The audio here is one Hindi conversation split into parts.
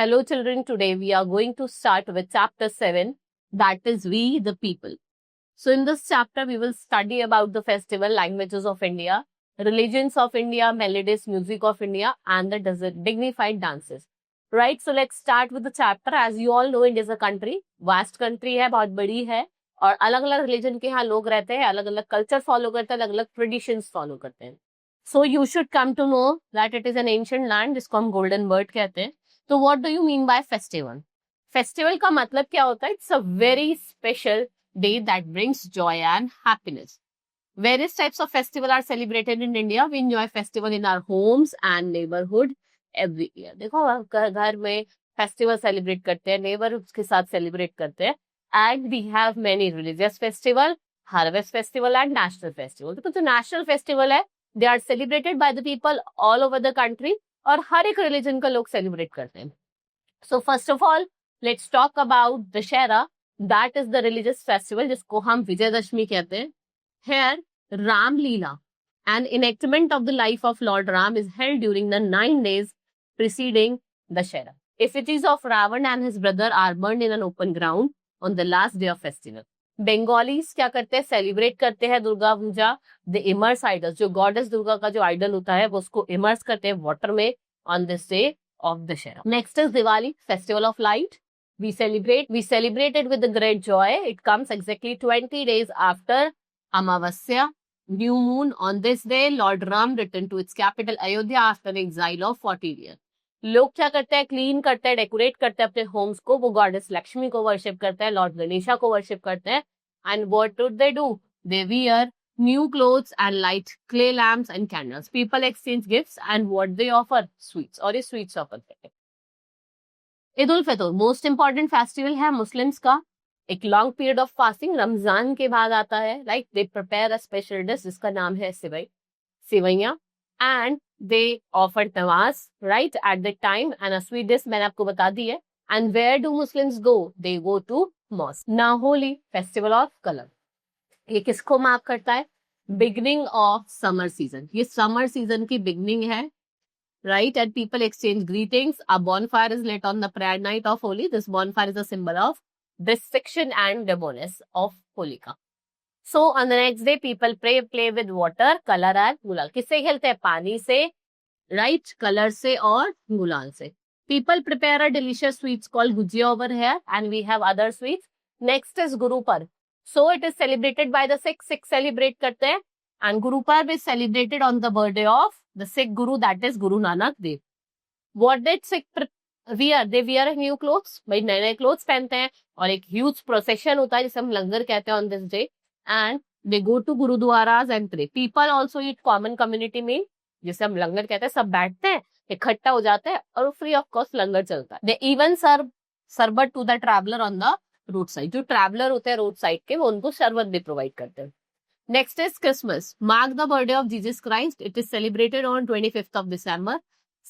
Hello children, today we are going to start with chapter 7, that is We the People. So in this chapter we will study about the festival, languages of India, religions of India, melodies, music of India and the dignified dances. Right, so let's start with the chapter. As you all know, India is a country, vast country है, बहुत बड़ी है और अलग अलग रिलीजन के यहाँ लोग रहते हैं, अलग अलग कल्चर फॉलो करते हैं, अलग अलग ट्रेडिशंस फॉलो करते हैं. So you should come to know that it is an ancient land जिसको हम गोल्डन वर्ड कहते हैं. तो what do you mean by festival? Festival का मतलब क्या होता है? It's a very special day that brings joy and happiness. Various types of festival are celebrated in India. We enjoy festival in our homes and neighborhood every year. देखो घर में festival celebrate करते हैं, neighborhoods के साथ celebrate करते हैं. And we have many religious festival, harvest festival and national festival. देखो जो national festival है, they are celebrated by the people all over the country. और हर एक रिलीजन का लोग सेलिब्रेट करते हैं. So first of all let's talk about Dussehra. That is the religious festival जिसको हम विजयदशमी कहते हैं. Here Ramlila and enactment of the life of lord Ram is held during the 9 days preceding Dussehra. Effigies of Ravan and his brother are burned in an open ground on the last day of festival. Bengalis क्या करते हैं? सेलिब्रेट करते हैं Durga Puja. The immerse idols, जो गॉडेस दुर्गा का जो आइडल होता है वो उसको इमर्स करते हैं वाटर में on this day of Dussehra. Next is Diwali, festival of light. we celebrate it with a great joy. It comes exactly 20 days after Amavasya, new moon. On this day Lord Ram returned to its capital Ayodhya after an exile of 40 years. लोग क्या करते हैं? क्लीन करते हैं, डेकोरेट करते हैं अपने होम्स को. वो गॉडेस लक्ष्मी को वर्शिप करते हैं, लॉर्ड गणेशा को वर्शिप करते हैं. And what do they do? They wear new clothes and light clay lamps and candles. People exchange gifts and what they offer? Sweets. और ये स्वीट्स ऑफर करते हैं. Eid ul Fitr most important festival है मुस्लिम्स का. एक long period of fasting Ramzan के बाद आता है. Like they prepare a special dish जिसका नाम है sewaiya and they offer tawas right at that time and a sweet dish मैंने आपको बता दी है. And where do Muslims go? They go to mosque. Now Holi, festival of color. ये किसको मार्क करता है? Beginning of summer season. ये समर सीजन की बिगनिंग है, right? And people exchange greetings. A bonfire is lit on the prayer night of Holi. This bonfire is a symbol of destruction and demoness of Holika. So on the next day people play with water, color and गुलाल. किससे खेलते हैं? पानी से, right? कलर से और गुलाल से. People prepare a delicious sweets called gujia over here and we have other sweets. Next is Guru Parv. So it is celebrated by the Sikhs. Sikhs celebrate करते हैं and Guru Parv is celebrated on the birthday of the Sikh Guru, that is Guru Nanak Dev. What did Sikh wear? They wear new clothes. भाई नए नए clothes पहनते हैं और एक huge procession होता है जिसे हम लंगर कहते हैं on this day. And they go to gurudwaras and pray. People also eat common community meal जिसे हम लंगर कहते हैं. सब बैठते हैं, इकट्ठा हो जाते हैं और फ्री ऑफ कॉस्ट लंगर चलता है. They even serve शरबत to the traveler on the road side. जो ट्रैवलर होते हैं रोड साइड के वो उनको शरबत भी प्रोवाइड करते हैं. Next is Christmas. Mark the birthday of Jesus Christ. It is celebrated on 25th of December.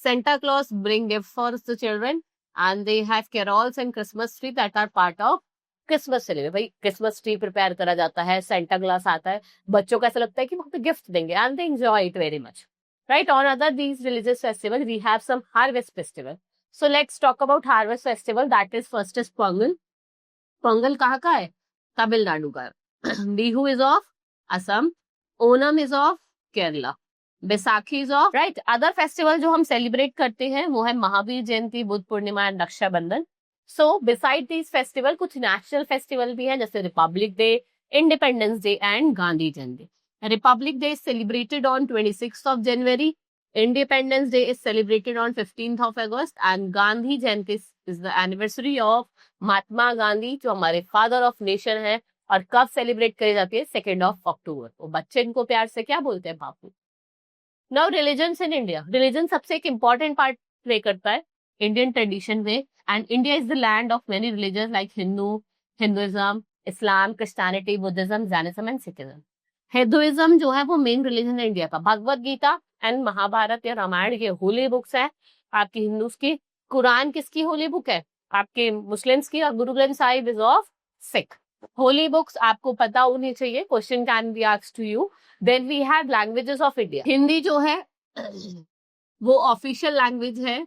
Santa Claus bring gifts for the children and they have carols and Christmas tree that are part of Christmas celebrate. भाई क्रिसमस ट्री प्रिपेयर करा जाता है, सेंटा क्लॉस आता है, बच्चों को ऐसा लगता है कि वो गिफ्ट देंगे and they enjoy it very much. Right. On other these religious festival we have some harvest festival. So let's talk about harvest festival. That is first is Pongal. Pongal कहाँ का है? तमिलनाडु का. Bihu is of Assam. Onam is of Kerala. Baisakhi is of right. Other festival जो हम सेलिब्रेट करते हैं वो है Mahavir Jayanti, Buddha Purnima and Raksha Bandhan. So beside these festival कुछ नेशनल फेस्टिवल भी हैं जैसे republic day, independence day and Gandhi Jayanti. Republic day is celebrated on 26th of January. Independence day is celebrated on 15th of August and Gandhi Jayanti is the anniversary of Mahatma Gandhi जो हमारे फादर ऑफ नेशन है. और कब सेलिब्रेट करी जाती है? 2nd of October. वो बच्चे इनको प्यार से क्या बोलते हैं? Bapu. Now religions in India. Religion सबसे एक इम्पॉर्टेंट पार्ट प्ले करता है इंडियन ट्रेडिशन में. And India is the land of many religions like Hinduism, Islam, Christianity, Buddhism, Jainism and Sikhism. Hinduism जो है वो मेन रिलीजन है इंडिया का. भगवत गीता एंड महाभारत या रामायण की होली बुक्स है आपकी हिंदूज की. कुरान किसकी होली बुक है? आपके मुस्लिम्स की. और Guru Granth Sahib is of Sikh. Holy books आपको पता होनी चाहिए. Question can be asked to you. Then we have languages of India. Hindi जो है वो ऑफिशियल लैंग्वेज है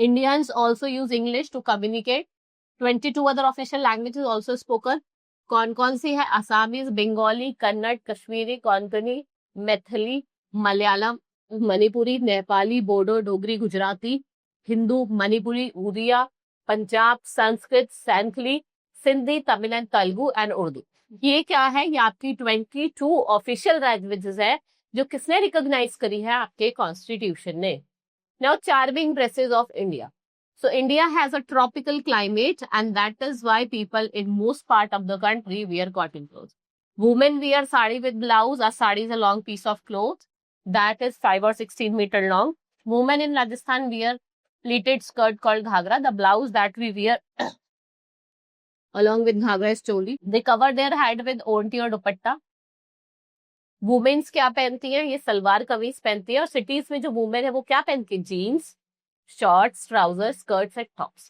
Indians also use English to communicate. 22 other official languages also spoken. कौन सी है? Assamese, Bengali, Kannada, Kashmiri, Konkani, Maithili, Malayalam, Manipuri, Nepali, Bodo, Dogri, Gujarati, Hindu, Manipuri, Oriya, Punjab, Sanskrit, Santhali, Sindhi, Tamil and Telugu and Urdu. ये क्या है? ये आपकी 22 ऑफिशियल लैंग्वेजेस है जो किसने रिकॉग्नाइज करी है? आपके कॉन्स्टिट्यूशन ने। Now charming dresses of India. So India has a tropical climate, and that is why people in most part of the country wear cotton clothes. Women wear sari with blouse. A sari is a long piece of cloth that is 5 or 16 meter long. Women in Rajasthan wear pleated skirt called ghagra. The blouse that we wear along with ghagra is choli. They cover their head with onti or dupatta. Women's क्या पहनती हैं? ये सलवार कमीज पहनती है। और सिटीज में जो वुमेन है वो क्या पहनती है? Jeans, shorts, trousers, skirts and tops.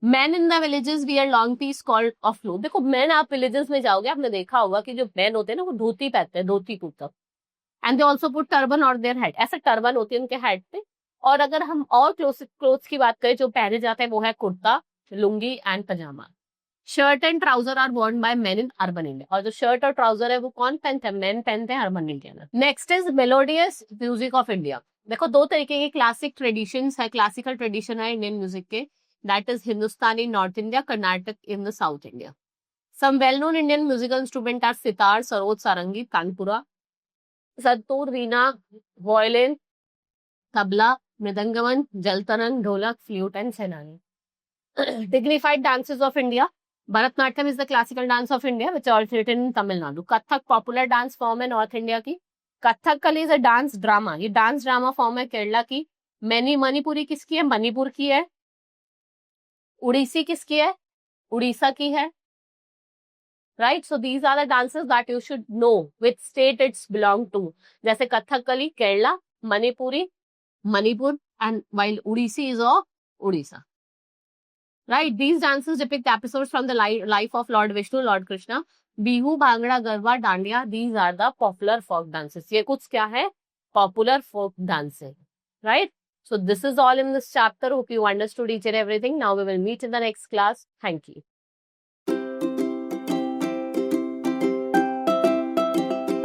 Men in the villages wear long piece called of cloth. देखो men आप villages में जाओगे, आपने देखा होगा कि जो men होते हैं ना वो धोती पहनते हैं, dhoti kurta. And they also put turban on their head. ऐसा turban होती है उनके head पे. और अगर हम और clothes की बात करें जो पहने जाते हैं वो है kurta, lungi and pyjama. Shirt and trouser are worn by men in urban India. और जो शर्ट और ट्राउजर है वो कौन पहनते हैं? मेन पहनते हैं अर्बन इंडिया में. Next is melodious music of India. देखो दो तरीके के क्लासिक ट्रेडिशंस है, क्लासिकल ट्रेडिशन है इंडियन म्यूजिक के. That is Hindustani north India, Carnatic in the south India. Some well known Indian musical instrument are sitar, sarod, sarangi, tanpura, santoor, veena, violin, tabla, mridangam, jaltarang, dholak, flute and shehnai. Dignified dances of India. Bharatanatyam is the classical dance of India which originated in Tamil Nadu. Kathak popular dance form है North India की. Kathakali is a dance drama. ये डांस ड्रामा फॉर्म है केरला की. मणिपुरी किसकी है? मणिपुर की है. उड़ीसी किसकी है? उड़ीसा की है. Right. So these are the dances that you should know which state it's belong to. जैसे Kathakali Kerala, Manipuri Manipur and while Odissi is of Orissa. Right, these dances depict episodes from the life of Lord Vishnu, Lord Krishna. Bihu, Bhangra, Garba, Dandiya, these are the popular folk dances. ये कुछ क्या है? Popular folk dancing. Right? So this is all in this chapter. Hope you understood each and everything. Now we will meet in the next class. Thank you.